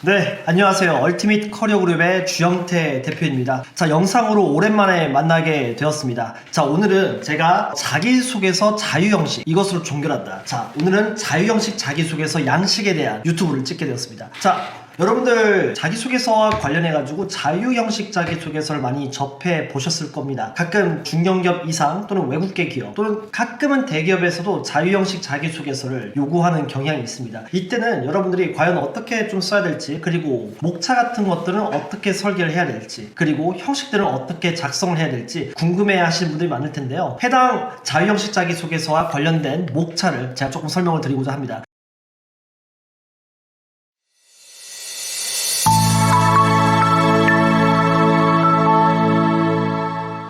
네, 안녕하세요. 얼티밋 커리어 그룹의 주영태 대표입니다. 자, 영상으로 오랜만에 만나게 되었습니다. 자, 오늘은 제가 자기소개서 자유형식, 이것으로 종결한다. 자, 오늘은 자유형식 자기소개서 양식에 대한 유튜브를 찍게 되었습니다. 자, 여러분들 자기소개서와 관련해가지고 자유형식 자기소개서를 많이 접해 보셨을 겁니다. 가끔 중견기업 이상 또는 외국계 기업 또는 가끔은 대기업에서도 자유형식 자기소개서를 요구하는 경향이 있습니다. 이때는 여러분들이 과연 어떻게 좀 써야 될지, 그리고 목차 같은 것들은 어떻게 설계를 해야 될지, 그리고 형식들은 어떻게 작성을 해야 될지 궁금해 하시는 분들이 많을 텐데요. 해당 자유형식 자기소개서와 관련된 목차를 제가 조금 설명을 드리고자 합니다.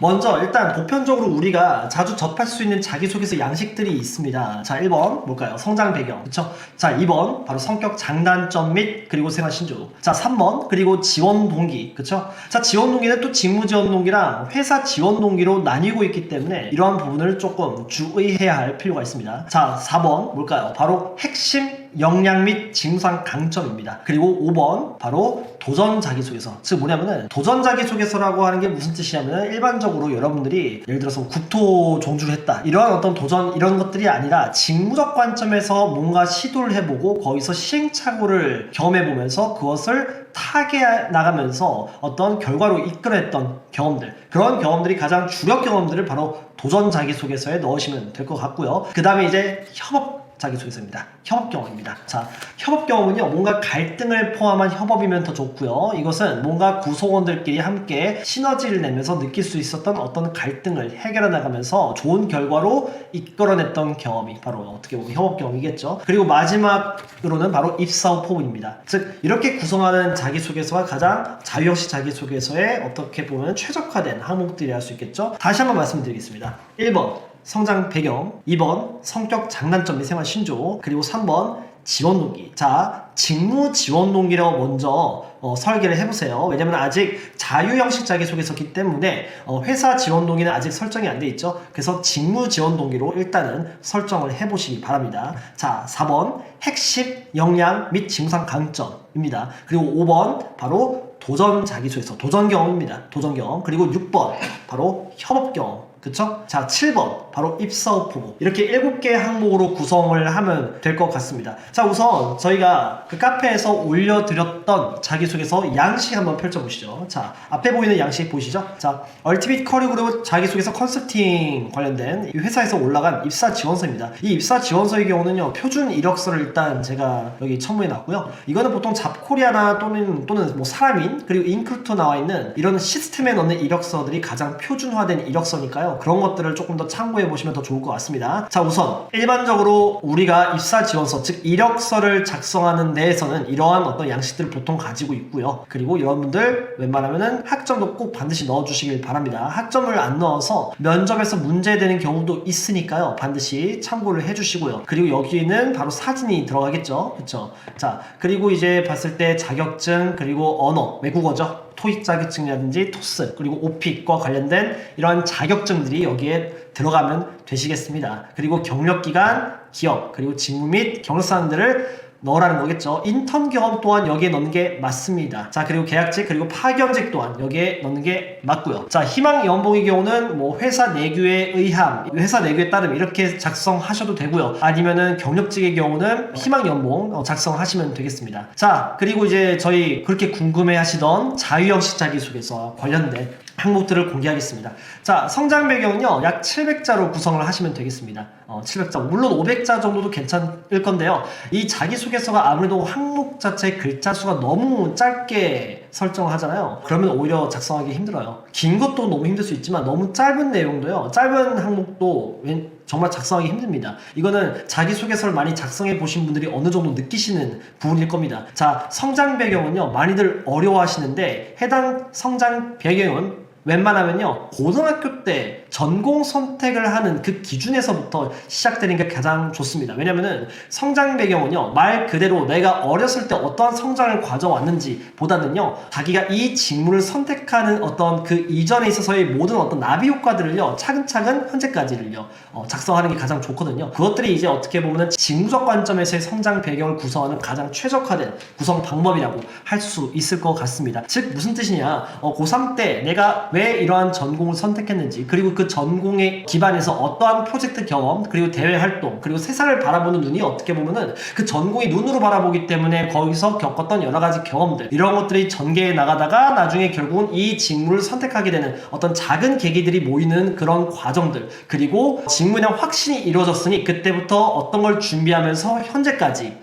먼저 일단 보편적으로 우리가 자주 접할 수 있는 자기소개서 양식들이 있습니다. 자, 1번 뭘까요? 성장 배경, 그쵸? 자, 2번 바로 성격 장단점 및 그리고 생활 신조. 자, 3번 그리고 지원 동기, 그쵸? 자, 지원 동기는 또 직무 지원 동기랑 회사 지원 동기로 나뉘고 있기 때문에 이러한 부분을 조금 주의해야 할 필요가 있습니다. 자, 4번 뭘까요? 바로 핵심 역량 및 직무상 강점입니다. 그리고 5번 바로 도전 자기소개서. 즉 뭐냐면은 도전 자기소개서라고 하는 게 무슨 뜻이냐면은 일반적으로 여러분들이 예를 들어서 국토 종주를 했다, 이러한 어떤 도전 이런 것들이 아니라 직무적 관점에서 뭔가 시도를 해보고 거기서 시행착오를 경험해보면서 그것을 타개해 나가면서 어떤 결과로 이끌어냈던 경험들, 그런 경험들이 가장 주력 경험들을 바로 도전 자기소개서에 넣으시면 될 것 같고요. 그 다음에 이제 협업 자기소개서입니다. 협업 경험입니다. 자, 협업 경험은요, 뭔가 갈등을 포함한 협업이면 더 좋고요. 이것은 뭔가 구성원들끼리 함께 시너지를 내면서 느낄 수 있었던 어떤 갈등을 해결해 나가면서 좋은 결과로 이끌어냈던 경험이 바로 어떻게 보면 협업 경험이겠죠. 그리고 마지막으로는 바로 입사 후 포문입니다. 즉 이렇게 구성하는 자기소개서가 가장 자유형식 자기소개서에 어떻게 보면 최적화된 항목들이 할 수 있겠죠. 다시 한번 말씀드리겠습니다. 1번 성장 배경, 2번 성격 장단점 및 생활 신조, 그리고 3번 지원 동기. 자, 직무 지원 동기라고 먼저 설계를 해보세요. 왜냐면 아직 자유형식 자기소개서기 때문에 회사 지원 동기는 아직 설정이 안 돼 있죠. 그래서 직무 지원 동기로 일단은 설정을 해보시기 바랍니다. 자, 4번 핵심 역량 및 직무상 강점입니다. 그리고 5번 바로 도전 자기소개서, 도전 경험입니다. 도전 경험. 그리고 6번 바로 협업 경험. 그쵸? 자, 7번 바로 입사 후 포부. 이렇게 7개 항목으로 구성을 하면 될 것 같습니다. 자, 우선 저희가 그 카페에서 올려드렸던 자기소개서 양식 한번 펼쳐보시죠. 자, 앞에 보이는 양식 보이시죠? 자, 얼티밋 커리어 그룹 자기소개서 컨설팅 관련된 이 회사에서 올라간 입사 지원서입니다. 이 입사 지원서의 경우는요, 표준 이력서를 일단 제가 여기 첨부해 놨고요. 이거는 보통 잡코리아나 또는 뭐 사람인, 그리고 인크루트 나와 있는 이런 시스템에 넣는 이력서들이 가장 표준화된 이력서니까요. 그런 것들을 조금 더 참고해 보시면 더 좋을 것 같습니다. 자, 우선 일반적으로 우리가 입사 지원서, 즉 이력서를 작성하는 데에서는 이러한 어떤 양식들을 보통 가지고 있고요. 그리고 여러분들 웬만하면은 학점도 꼭 반드시 넣어 주시길 바랍니다. 학점을 안 넣어서 면접에서 문제되는 경우도 있으니까요. 반드시 참고를 해 주시고요. 그리고 여기는 바로 사진이 들어가겠죠. 그쵸? 자, 그리고 이제 봤을 때 자격증, 그리고 언어, 외국어죠. 토익 자격증이라든지 토스, 그리고 오픽과 관련된 이러한 자격증들이 여기에 들어가면 되시겠습니다. 그리고 경력기간, 기업, 그리고 직무 및 경력사항들을 넣으라는 거겠죠. 인턴 경험 또한 여기에 넣는 게 맞습니다. 자, 그리고 계약직, 그리고 파견직 또한 여기에 넣는 게 맞고요. 자, 희망 연봉의 경우는 뭐 회사 내규에 의함, 회사 내규에 따름 이렇게 작성하셔도 되고요. 아니면은 경력직의 경우는 희망 연봉 작성하시면 되겠습니다. 자, 그리고 이제 저희 그렇게 궁금해 하시던 자유형식 자기소개서와 관련된 항목들을 공개하겠습니다. 자, 성장 배경은요, 약 700자로 구성을 하시면 되겠습니다. 700자, 물론 500자 정도도 괜찮을 건데요. 이 자기소개서가 아무래도 항목 자체 글자 수가 너무 짧게 설정하잖아요. 그러면 오히려 작성하기 힘들어요. 긴 것도 너무 힘들 수 있지만 너무 짧은 내용도요, 짧은 항목도 정말 작성하기 힘듭니다. 이거는 자기소개서를 많이 작성해 보신 분들이 어느 정도 느끼시는 부분일 겁니다. 자, 성장 배경은요, 많이들 어려워하시는데 해당 성장 배경은 웬만하면요 고등학교 때 전공 선택을 하는 그 기준에서부터 시작되는 게 가장 좋습니다. 왜냐면은 성장 배경은요 말 그대로 내가 어렸을 때 어떠한 성장을 가져왔는지 보다는요 자기가 이 직무를 선택하는 어떤 그 이전에 있어서의 모든 어떤 나비 효과들을요 차근차근 현재까지를요 작성하는 게 가장 좋거든요. 그것들이 이제 어떻게 보면은 직무적 관점에서의 성장 배경을 구성하는 가장 최적화된 구성 방법이라고 할 수 있을 것 같습니다. 즉 무슨 뜻이냐, 고3 때 내가 왜 이러한 전공을 선택했는지, 그리고 그 전공에 기반해서 어떠한 프로젝트 경험, 그리고 대외 활동, 그리고 세상을 바라보는 눈이 어떻게 보면은 그 전공이 눈으로 바라보기 때문에 거기서 겪었던 여러 가지 경험들, 이런 것들이 전개해 나가다가 나중에 결국은 이 직무를 선택하게 되는 어떤 작은 계기들이 모이는 그런 과정들, 그리고 직무에 대한 확신이 이루어졌으니 그때부터 어떤 걸 준비하면서 현재까지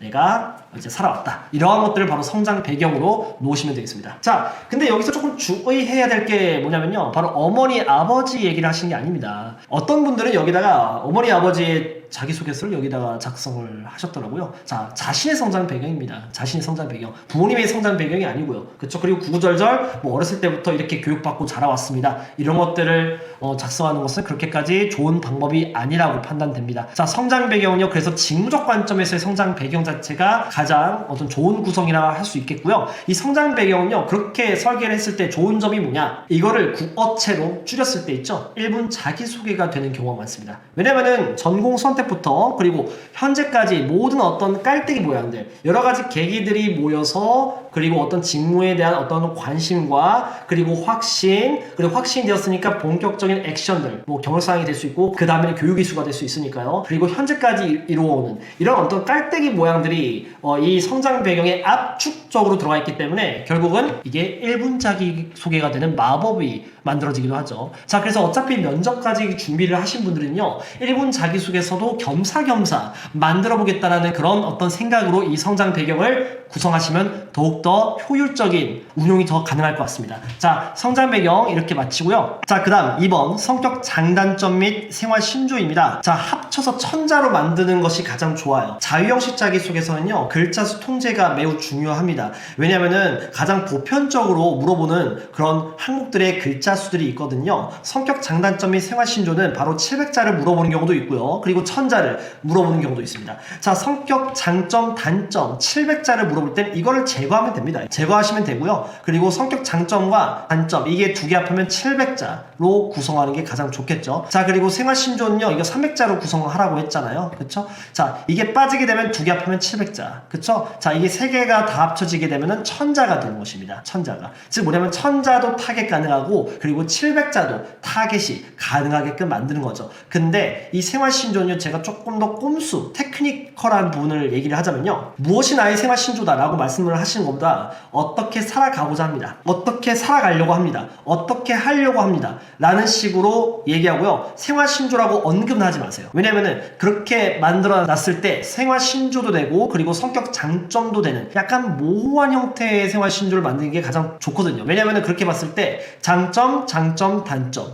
내가 이제 살아왔다. 이러한 것들을 바로 성장 배경으로 놓으시면 되겠습니다. 자, 근데 여기서 조금 주의해야 될 게 뭐냐면요. 바로 어머니, 아버지 얘기를 하시는 게 아닙니다. 어떤 분들은 여기다가 어머니, 아버지의 자기소개서를 여기다가 작성을 하셨더라고요. 자, 자신의 성장 배경입니다. 자신의 성장 배경. 부모님의 성장 배경이 아니고요. 그렇죠? 그리고 구구절절 뭐 어렸을 때부터 이렇게 교육받고 자라왔습니다. 이런 것들을 작성하는 것은 그렇게까지 좋은 방법이 아니라고 판단됩니다. 자, 성장 배경은요. 그래서 직무적 관점에서의 성장 배경 자체가 가장 어떤 좋은 구성이라 할 수 있겠고요. 이 성장 배경은요. 그렇게 설계를 했을 때 좋은 점이 뭐냐? 이거를 국어체로 줄였을 때 있죠. 1분 자기소개가 되는 경우가 많습니다. 왜냐면은 전공 선택부터 그리고 현재까지 모든 어떤 깔때기 모양들, 여러 가지 계기들이 모여서 그리고 어떤 직무에 대한 어떤 관심과 그리고 확신, 그리고 확신이 되었으니까 본격적인 액션들, 뭐 경력사항이 될 수 있고 그 다음에는 교육 이수가 될 수 있으니까요. 그리고 현재까지 이루어오는 이런 어떤 깔때기 모양들이 이 성장 배경에 압축적으로 들어가 있기 때문에 결국은 이게 1분 자기소개가 되는 마법이 만들어지기도 하죠. 자, 그래서 어차피 면접까지 준비를 하신 분들은요 1분 자기소개서도 겸사겸사 만들어 보겠다라는 그런 어떤 생각으로 이 성장 배경을 구성하시면 더욱더 효율적인 운용이 더 가능할 것 같습니다. 자, 성장 배경 이렇게 마치고요. 자, 그 다음 2번 성격 장단점 및 생활 신조입니다. 자, 합쳐서 천자로 만드는 것이 가장 좋아요. 자유형식 자기소개서는요 글자 수 통제가 매우 중요합니다. 왜냐면은 가장 보편적으로 물어보는 그런 항목들의 글자 수들이 있거든요. 성격 장단점 및 생활 신조는 바로 700자를 물어보는 경우도 있고요. 그리고 1000자를 물어보는 경우도 있습니다. 자, 성격 장점, 단점 700자를 물어볼 땐 이거를 제거하면 됩니다. 제거하시면 되고요. 그리고 성격 장점과 단점 이게 두 개 합하면 700자로 구성하는 게 가장 좋겠죠. 자, 그리고 생활 신조는요 이거 300자로 구성하라고 했잖아요. 그쵸? 자, 이게 빠지게 되면 두 개 합하면 700자. 그쵸? 자, 이게 세 개가 다 합쳐지게 되면은 1000자가 되는 것입니다. 1000자가. 즉 뭐냐면 1000자도 타겟 가능하고 그리고 700자도 타겟이 가능하게끔 만드는 거죠. 근데 이 생활신조는요 제가 조금 더 꼼수, 테크니컬한 부분을 얘기를 하자면요 무엇이 나의 생활신조다라고 말씀을 하시는 것보다 어떻게 살아가고자 합니다. 어떻게 살아가려고 합니다. 어떻게 하려고 합니다. 라는 식으로 얘기하고요. 생활신조라고 언급은 하지 마세요. 왜냐면은 그렇게 만들어 놨을 때 생활신조도 되고 그리고 성격 장점도 되는 약간 모호한 형태의 생활신조를 만드는 게 가장 좋거든요. 왜냐면은 그렇게 봤을 때 장점, 단점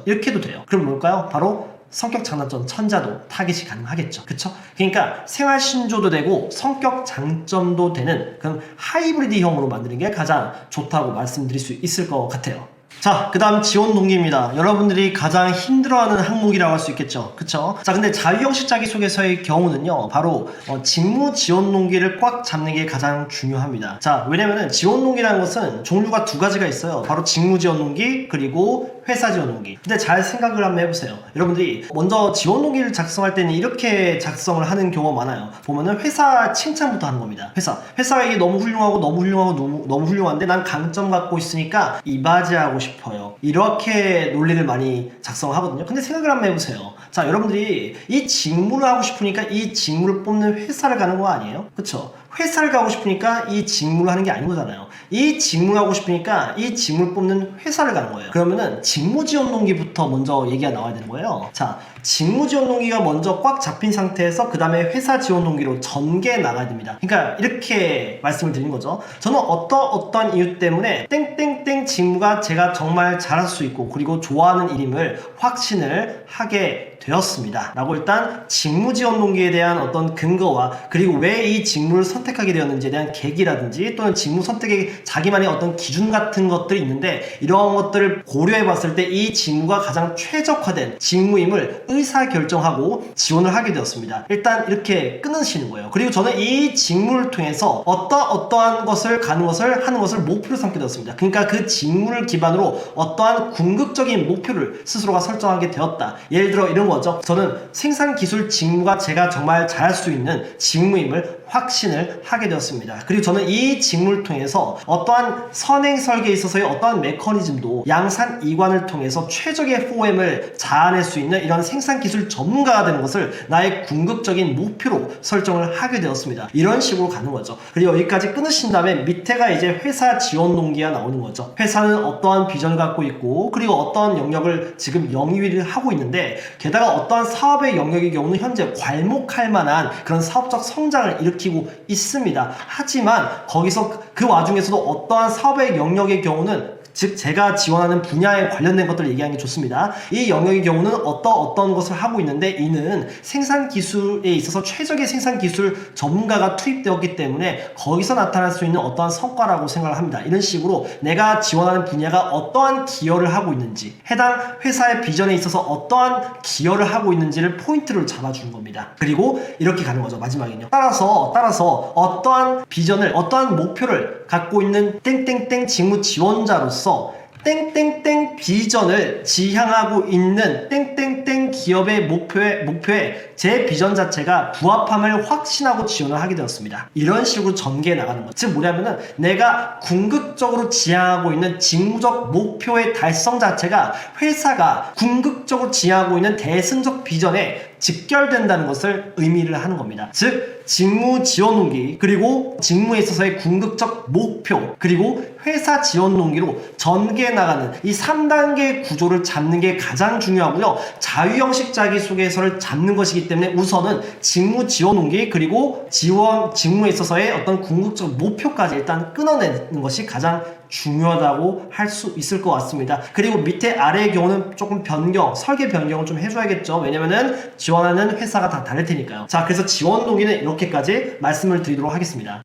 이렇게 해도 돼요. 그럼 뭘까요? 바로 성격 장단점 천자도 타겟이 가능하겠죠. 그쵸? 그러니까 생활 신조도 되고 성격 장점도 되는 그런 하이브리드형으로 만드는 게 가장 좋다고 말씀드릴 수 있을 것 같아요. 자, 그 다음 지원 동기입니다. 여러분들이 가장 힘들어하는 항목이라고 할 수 있겠죠. 그쵸? 자, 근데 자유형식 자기소개서의 경우는요 바로 직무 지원 동기를 꽉 잡는 게 가장 중요합니다. 자, 왜냐면은 지원 동기라는 것은 종류가 두 가지가 있어요. 바로 직무 지원 동기 그리고 회사 지원 동기. 근데 잘 생각을 한번 해보세요. 여러분들이 먼저 지원 동기를 작성할 때는 이렇게 작성을 하는 경우가 많아요. 보면은 회사 칭찬부터 하는 겁니다. 회사가 이게 너무 훌륭하고 너무 훌륭한데 난 강점 갖고 있으니까 이바지하고 싶어요. 이렇게 논리를 많이 작성하거든요. 근데 생각을 한번 해보세요. 자, 여러분들이 이 직무를 하고 싶으니까 이 직무를 뽑는 회사를 가는 거 아니에요? 그쵸? 회사를 가고 싶으니까 이 직무를 하는 게 아닌 거잖아요. 이 직무를 하고 싶으니까 이 직무를 뽑는 회사를 가는 거예요. 그러면은 직무 지원 동기부터 먼저 얘기가 나와야 되는 거예요. 자, 직무 지원 동기가 먼저 꽉 잡힌 상태에서 그 다음에 회사 지원 동기로 전개 나가야 됩니다. 그러니까 이렇게 말씀을 드리는 거죠. 저는 어떤 이유 때문에 땡땡땡 직무가 제가 정말 잘할 수 있고 그리고 좋아하는 일임을 확신을 하게 되었습니다 라고 일단 직무 지원 동기에 대한 어떤 근거와 그리고 왜 이 직무를 선택하게 되었는지에 대한 계기라든지 또는 직무 선택의 자기만의 어떤 기준 같은 것들이 있는데 이러한 것들을 고려해 봤을 때 이 직무가 가장 최적화된 직무임을 의사결정하고 지원을 하게 되었습니다. 일단 이렇게 끊으시는 거예요. 그리고 저는 이 직무를 통해서 어떠한 것을 가는 것을 하는 것을 목표로 삼게 되었습니다. 그러니까 그 직무를 기반으로 어떠한 궁극적인 목표를 스스로가 설정하게 되었다. 예를 들어 이런 거죠. 저는 생산기술 직무가 제가 정말 잘할 수 있는 직무임을 확신을 하게 되었습니다. 그리고 저는 이 직무를 통해서 어떠한 선행 설계에 있어서의 어떠한 메커니즘도 양산 이관을 통해서 최적의 4M을 자아낼 수 있는 이런 생산기술 전문가가 되는 것을 나의 궁극적인 목표로 설정을 하게 되었습니다. 이런 식으로 가는 거죠. 그리고 여기까지 끊으신 다음에 밑에가 이제 회사 지원 동기가 나오는 거죠. 회사는 어떠한 비전을 갖고 있고 그리고 어떠한 영역을 지금 영위를 하고 있는데 게다가 어떠한 사업의 영역의 경우는 현재 괄목할 만한 그런 사업적 성장을 일으키고 있습니다. 하지만 거기서 그 와중에서도 어떠한 사업의 영역의 경우는 즉 제가 지원하는 분야에 관련된 것들을 얘기하는 게 좋습니다. 이 영역의 경우는 어떤 것을 하고 있는데 이는 생산기술에 있어서 최적의 생산기술 전문가가 투입되었기 때문에 거기서 나타날 수 있는 어떠한 성과라고 생각을 합니다. 이런 식으로 내가 지원하는 분야가 어떠한 기여를 하고 있는지 해당 회사의 비전에 있어서 어떠한 기여를 하고 있는지를 포인트를 잡아주는 겁니다. 그리고 이렇게 가는 거죠. 마지막에는요. 따라서 어떠한 비전을 어떠한 목표를 갖고 있는 땡땡땡 직무 지원자로서 땡땡땡 비전을 지향하고 있는 땡땡땡 기업의 목표에 제 비전 자체가 부합함을 확신하고 지원을 하게 되었습니다. 이런 식으로 전개해 나가는 것. 즉 뭐냐면은 내가 궁극적으로 지향하고 있는 직무적 목표의 달성 자체가 회사가 궁극적으로 지향하고 있는 대승적 비전에 직결된다는 것을 의미를 하는 겁니다. 즉 직무 지원 동기 그리고 직무에 있어서의 궁극적 목표 그리고 회사 지원 동기로 전개해 나가는 이 3단계 구조를 잡는 게 가장 중요하고요. 자유형식 자기소개서를 잡는 것이기 때문에 우선은 직무 지원 동기 그리고 직무에 있어서의 어떤 궁극적 목표까지 일단 끊어내는 것이 가장 중요하다고 할 수 있을 것 같습니다. 그리고 밑에 아래의 경우는 조금 설계 변경을 좀 해줘야겠죠. 왜냐면은 지원하는 회사가 다 다를 테니까요. 자, 그래서 지원 동기는 이렇게까지 말씀을 드리도록 하겠습니다.